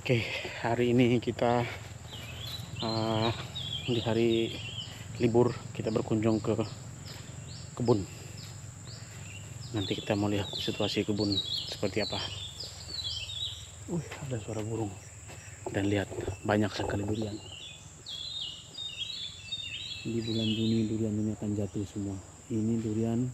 Oke, hari ini kita di hari libur kita berkunjung ke kebun. Nanti kita mau lihat situasi kebun seperti apa. Ada suara burung. Dan lihat banyak sekali durian. Di bulan Juni durian ini akan jatuh semua. Ini durian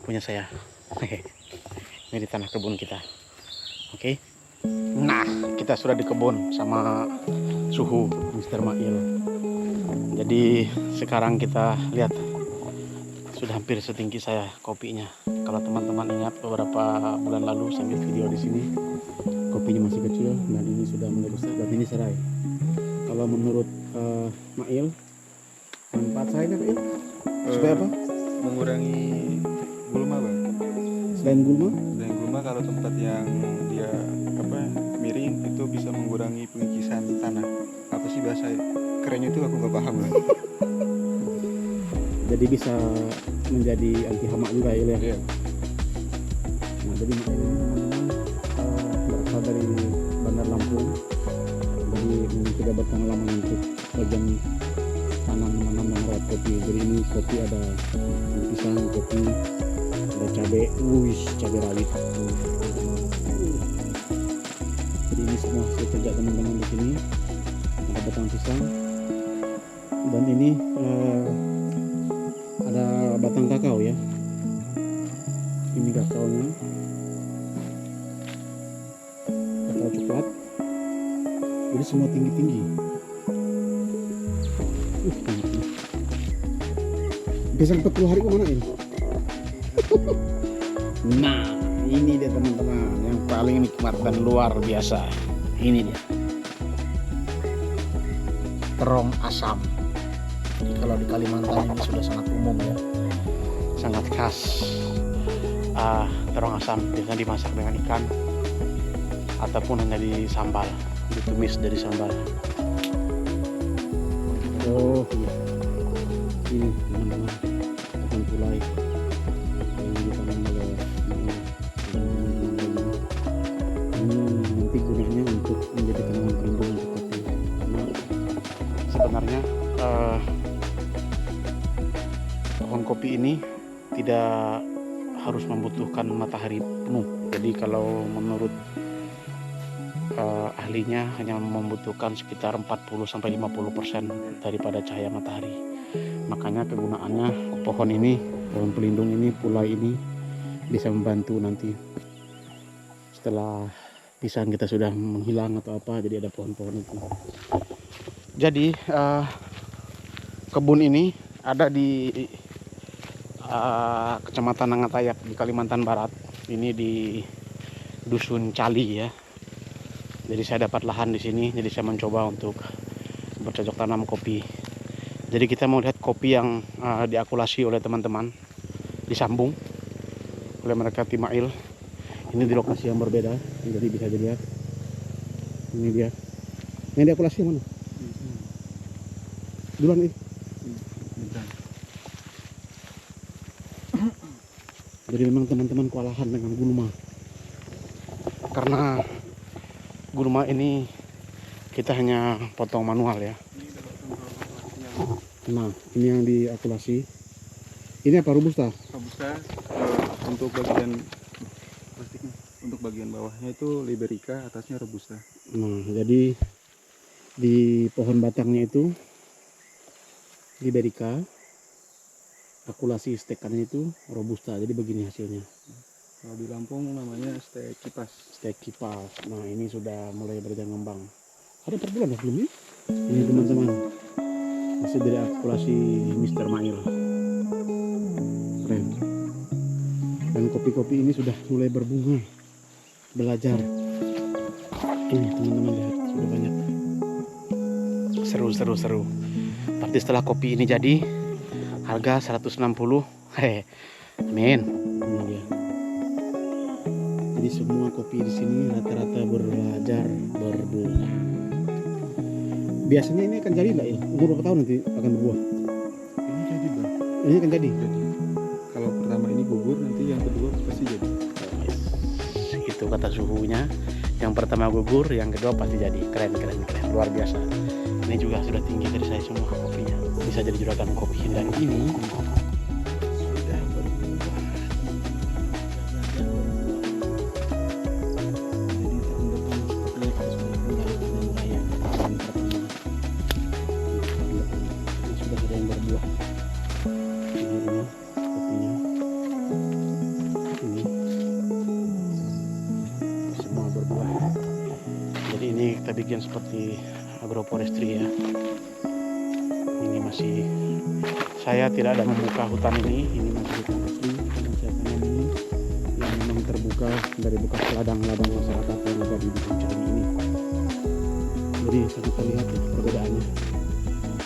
punya saya. Ini di tanah kebun kita. Oke. Nah, kita sudah di kebun sama suhu Mr. Mail. Jadi sekarang kita lihat sudah hampir setinggi saya kopinya. Kalau teman-teman ingat beberapa bulan lalu saya bikin video di sini, kopinya masih kecil dan ini sudah mulai besar dan ini serai. Kalau menurut Mail, manfaat saya apa Mail? Supaya apa? Mengurangi gulma, Bang. Selain gulma? Selain gulma, kalau tempat yang dia miring itu bisa mengurangi pengikisan tanah. Apa sih bahasa kerennya itu aku nggak paham, Bang. Jadi bisa menjadi anti hama juga ya. Iya. Nah, jadi Mail ini teman-teman berasal dari Bandar Lampung. Jadi ini sudah berpengalaman untuk bagian tanam dan merawat kopi. Jadi ini kopi ada pisang, kopi, ada cabai, cabai rawit. Jadi ini semua hasil kerja teman-teman di sini. Ada batang pisang dan ini ada batang kakao ya. Ini kakaonya, kakao coklat. Jadi semua tinggi-tinggi. Pisang 40 hari kemana ini? Nah, ini dia teman-teman yang paling nikmat dan luar biasa. Ini dia terong asam. Jadi kalau di Kalimantan ini sudah sangat umum ya, sangat khas. Terong asam biasanya dimasak dengan ikan ataupun hanya di sambal, ditumis dari sambal. Oh iya, ini teman-teman akan mulai yang ditanam oleh ini nanti gunanya untuk menjadi tanaman pelindung untuk kopi. Karena sebenarnya pohon kopi ini tidak harus membutuhkan matahari penuh. Jadi kalau menurut ahlinya hanya membutuhkan sekitar 40-50% daripada cahaya matahari. Makanya kegunaannya pohon ini, pohon pelindung ini, pulai ini bisa membantu nanti setelah pisang kita sudah menghilang atau apa, jadi ada pohon-pohon itu. Jadi kebun ini ada di Kecamatan Nangatayak di Kalimantan Barat. Ini di Dusun Cali ya. Jadi saya dapat lahan di sini, jadi saya mencoba untuk bercocok tanam kopi. Jadi kita mau lihat kopi yang diakulasi oleh teman-teman, disambung oleh mereka tim Mail. Ini di lokasi yang berbeda, jadi bisa dilihat. Ini dia. Yang diakulasi yang mana? Duluan nih. Jadi memang teman-teman kewalahan dengan gulma. Karena gulma ini kita hanya potong manual ya. Nah, ini yang diakulasi. Ini apa, robusta? Robusta untuk bagian plastiknya, untuk bagian bawahnya itu liberica, atasnya robusta. Nah, jadi di pohon batangnya itu liberica, akulasi stekannya itu robusta. Jadi begini hasilnya. Kalau di Lampung namanya stek kipas. Stek kipas. Nah, ini sudah mulai berkembang. Ada 4 bulan ya belum ya? Ini teman-teman hasil dari akulasi Mr. Mail. Keren. Dan kopi-kopi ini sudah mulai berbunga, belajar. Ini teman-teman lihat sudah banyak. Seru. Tapi setelah kopi ini jadi harga 160. Amin. Ini dia. Jadi semua kopi di sini rata-rata belajar berbunga. Biasanya ini akan jadi enggak ya? Umur berapa tahun nanti akan berbuah? Ini jadi, Bang. Ini akan jadi. Kalau pertama ini gugur, nanti yang kedua pasti jadi. Itu kata suhunya. Yang pertama gugur, yang kedua pasti jadi. Keren, luar biasa. Ini juga sudah tinggi dari saya semua kopinya. Bisa jadi juragan kopi. Dan ini sudah berbuah. Jadi tahun depan sepertinya kita sudah mulai panen raya. Tahun pertama. Ini sudah ada yang berbuah. Ini kopinya. Ini semua berbuah. Jadi ini kita bikin seperti agroforestry ya. Ini masih, saya tidak ada membuka hutan ini masih hutan asli yang saya tanam ini, yang memang terbuka dari bekas ladang-ladang masyarakat yang ada di Dusun Cali ini. Jadi kita lihat ya perbedaannya,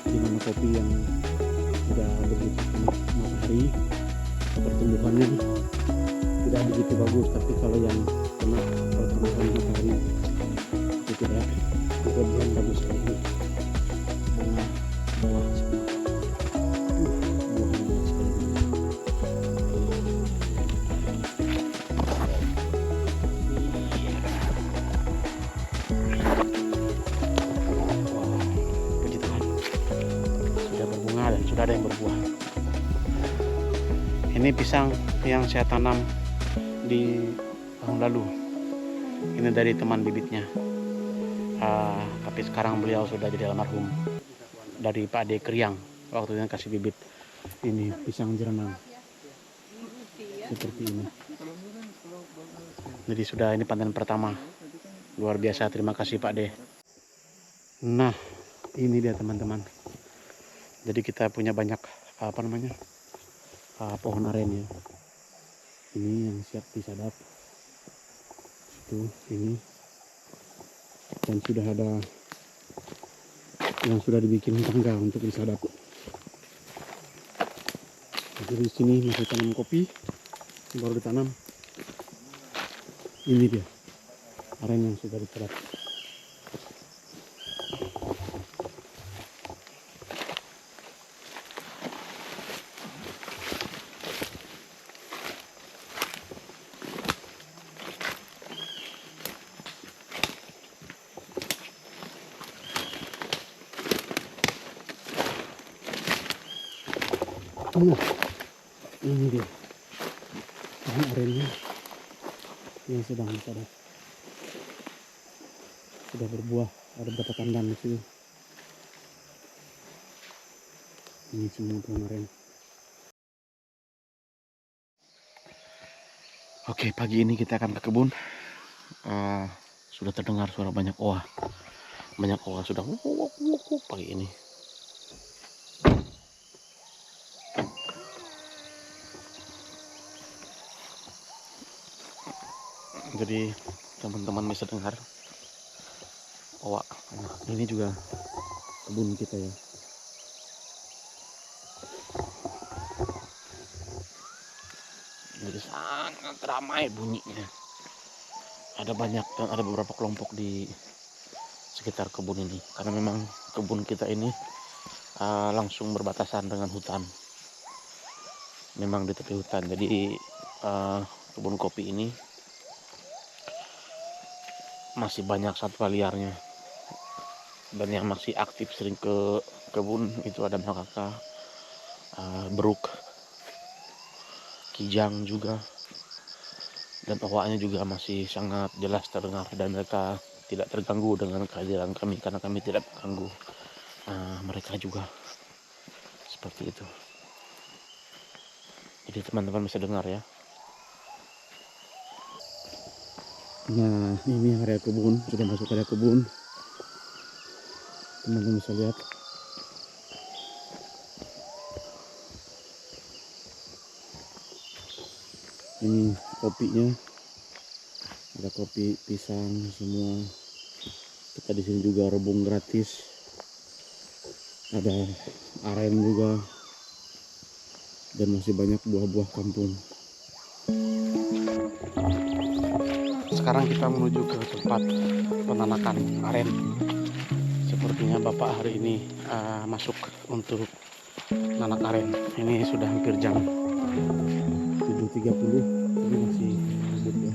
di mana kopi yang sudah begitu kena matahari pertumbuhannya tidak begitu bagus, tapi kalau yang kena pertumbuhan matahari itu tidak berlebihan bagus sekali ini. Buah buahnya banyak sekali. Wow, puji Tuhan, sudah berbunga dan sudah ada yang berbuah. Ini pisang yang saya tanam di tahun lalu. Ini dari teman bibitnya. Tapi sekarang beliau sudah jadi almarhum, dari Pak Ade Kriang. Waktu itu kasih bibit ini pisang jerenang seperti ini. Jadi sudah ini panen pertama, luar biasa. Terima kasih Pak Ade. Nah ini dia teman-teman. Jadi kita punya banyak pohon aren ya. Ini yang siap disadap. Itu ini. Dan sudah ada yang sudah dibikin tangga untuk disadap. Jadi di sini masih tanam kopi, baru ditanam. Ini dia aren yang sudah disadap. Nah, ini dia pohon arennya yang sedang disadap. Sudah berbuah, ada beberapa tandan di sini. Ini semua pohon aren. Oke, pagi ini kita akan ke kebun. Sudah terdengar suara banyak owa. Banyak owa sudah pagi ini. Jadi teman-teman bisa dengar owa. Nah, ini juga kebun kita ya. Jadi sangat ramai bunyinya. Ada banyak dan ada beberapa kelompok di sekitar kebun ini, karena memang kebun kita ini langsung berbatasan dengan hutan. Memang di tepi hutan. Jadi kebun kopi ini masih banyak satwa liarnya, dan yang masih aktif sering ke kebun itu ada makaka, beruk, kijang juga, dan owaknya juga masih sangat jelas terdengar, dan mereka tidak terganggu dengan kehadiran kami karena kami tidak mengganggu mereka juga, seperti itu. Jadi teman-teman bisa dengar ya. Nah, ini area kebun, sudah masuk area kebun. Teman-teman bisa lihat. Ini kopinya. Ada kopi, pisang, semua. Kita di sini juga rebung gratis. Ada aren juga. Dan masih banyak buah-buah kampung. Sekarang kita menuju ke tempat penanakan aren. Sepertinya Bapak hari ini masuk untuk nanak aren. Ini sudah hampir jam 7.30, tapi masih kabut ya.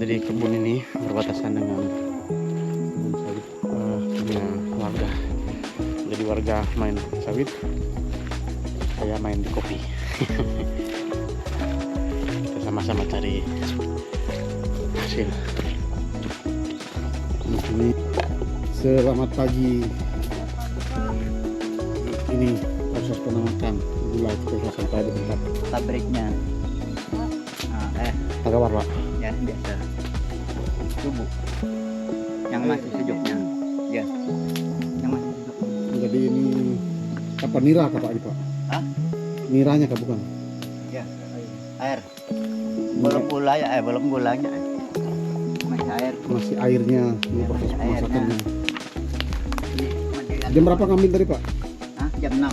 Jadi kebun ini berbatasan dengan kebun sawit punya warga. Jadi warga main sawit, saya main di kopi. Kita sama-sama cari hasil. Ini selamat pagi. Ini proses penamakan gula kita sampai di tempat pabriknya. agak warna. Ya biasa tubuh yang masih sejuknya ya, yang masih sejuk. Jadi ini apa, nira kah Pak ini Pak? Hah? Niranya kah bukan? Ya air belum gula ya, belum gulanya, masih air. Masih airnya, ini Ya, proses masih airnya. pemasakannya. Ini material. Jam berapa ngambil tadi Pak? Hah? Jam 6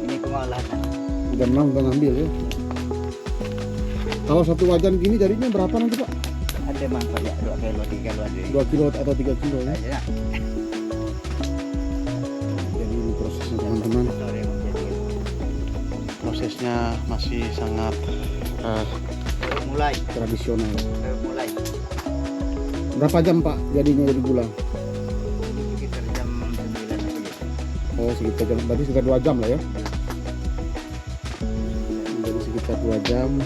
ini pengolahan. Jam 6 udah ngambil ya. Kalau satu wajan gini jadinya berapa nanti Pak? Ada manfaat ya 2 kilo 3 kilo ada. 2 kilo atau 3 kilo ya? Ya. Jadi ini prosesnya teman-teman. Sore menjadi Prosesnya masih sangat baru mulai, tradisional. baru mulai. Berapa jam Pak jadinya jadi gula? Ini sekitar jam 9 apa gitu. Oh sekitar jam, berarti sekitar 2 jam lah ya. Jadi sekitar 2 jam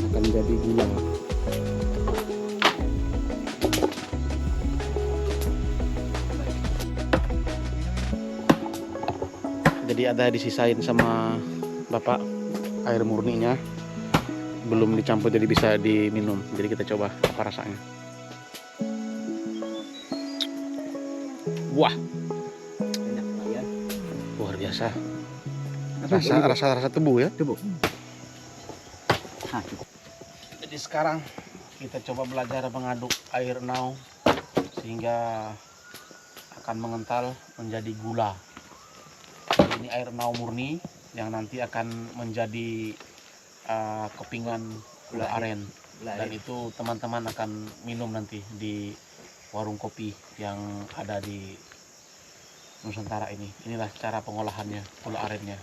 akan jadi gula. Jadi ada disisain sama Bapak air murninya, belum dicampur jadi bisa diminum. Jadi kita coba apa rasanya. Wah, Enak ya. luar biasa. Apa? Rasa tebu ya. Tubuh. Hah, Jadi sekarang kita coba belajar mengaduk air nau sehingga akan mengental menjadi gula. Ini air nau murni yang nanti akan menjadi kepingan gula aren, dan itu teman-teman akan minum nanti di warung kopi yang ada di Nusantara ini. Inilah cara pengolahannya gula arennya.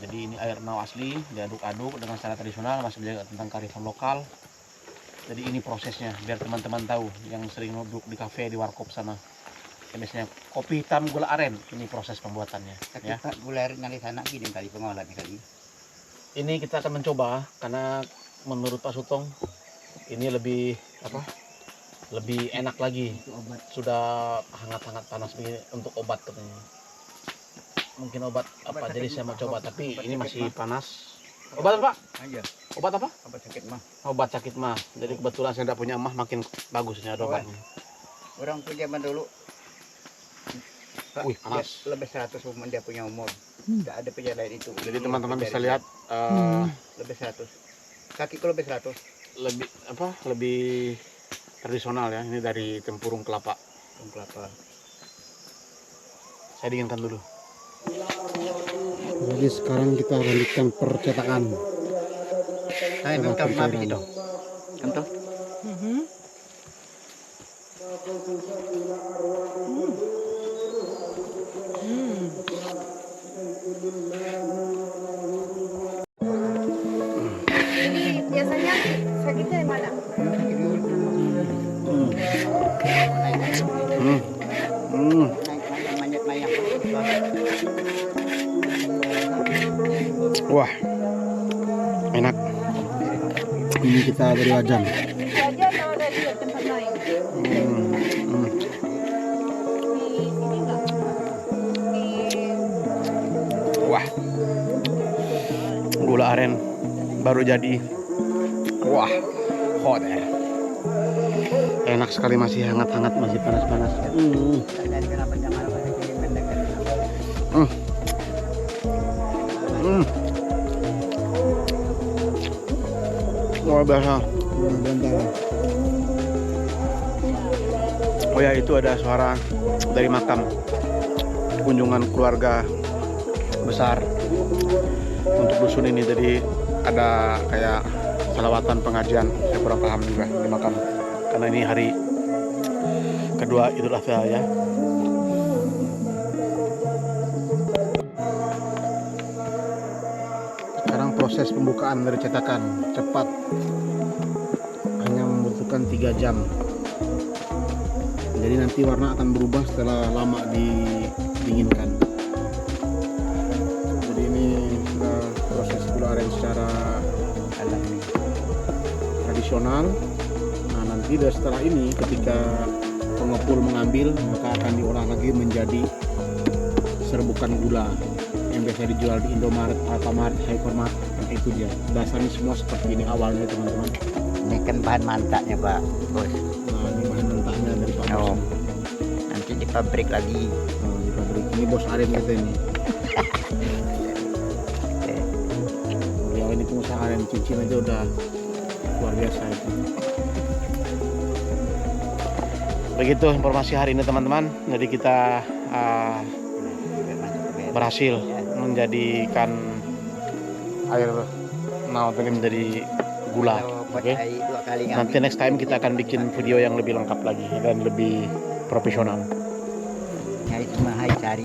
Jadi ini air nau asli diaduk-aduk dengan cara tradisional, masih menjaga tentang kearifan lokal. Jadi ini prosesnya biar teman-teman tahu yang sering duduk di kafe, di warkop sana. Biasanya kopi hitam gula aren, ini proses pembuatannya tapi ya. Pak gula aren di sana gini kali pengolahannya kali. Ini kita akan mencoba karena menurut Pak Sutong ini lebih apa? Lebih enak lagi. Itu obat. Sudah hangat-hangat panas begini untuk obat katanya. Mungkin obat apa? Obat Jadi sakit saya mau mah. coba, tapi Obat ini sakit masih mah. panas. Obat apa Pak? Aja Obat apa? obat sakit mah. Obat sakit mah. Jadi kebetulan saya tidak punya emah, makin bagus ini ada Oh, obatnya. Orang tuh zaman dulu Pak, Wih, panas. dia lebih 100 umur dia punya umur. Tidak ada perjalanan itu. Jadi Ini teman-teman bisa perjalanan. lihat Lebih 100. Kaki kalau lebih 100. lebih apa? Lebih tradisional ya. Ini dari tempurung kelapa. Kelapa. Saya dinginkan dulu. Jadi sekarang kita lanjutkan percetakan. Nah, itu Coba kamu cairan. habis itu. Kamu tuh. Ini biasanya sakitnya yang mana? Naik mayang. Wah, enak. Ini kita dari wajan. Itu aja atau ada di tempat lain? Di sini enggak? Di Wah, gula aren baru jadi. Wah, hot ya. Enak sekali, masih hangat-hangat, masih panas-panas. Dari kenapa jangan apa sih pendek. Luar biasa. Oh ya, itu ada suara dari makam kunjungan keluarga besar untuk dusun ini. Jadi ada kayak salawatan pengajian, saya kurang paham juga di makam karena ini hari kedua Idul Adha ya. Sekarang proses pembukaan dari cetakan cepat, hanya didiamkan 3 jam. Jadi nanti warna akan berubah setelah lama didinginkan. Jadi ini sudah proses gula aren secara alami. tradisional. Nah nanti setelah ini ketika pengepul mengambil, maka akan diolah lagi menjadi serbukan gula yang biasa dijual di Indomaret, Alfamart, Hypermart. Nah itu dia, dasarnya semua seperti ini awalnya teman-teman. Ini kan bahan mantaknya Pak Bos. Nah ini bahan mentahnya dari Pak Bos. Oh. Nanti di pabrik lagi. Nah, di pabrik ini bos aren kita ini. Beliau ini pengusaha aren, cincin aja udah luar biasa itu. Begitu informasi hari ini teman-teman. Jadi kita berhasil menjadikan air nao tadi menjadi gula. Oke. Nanti next time kita akan bikin video yang lebih lengkap lagi dan lebih profesional. Hai cari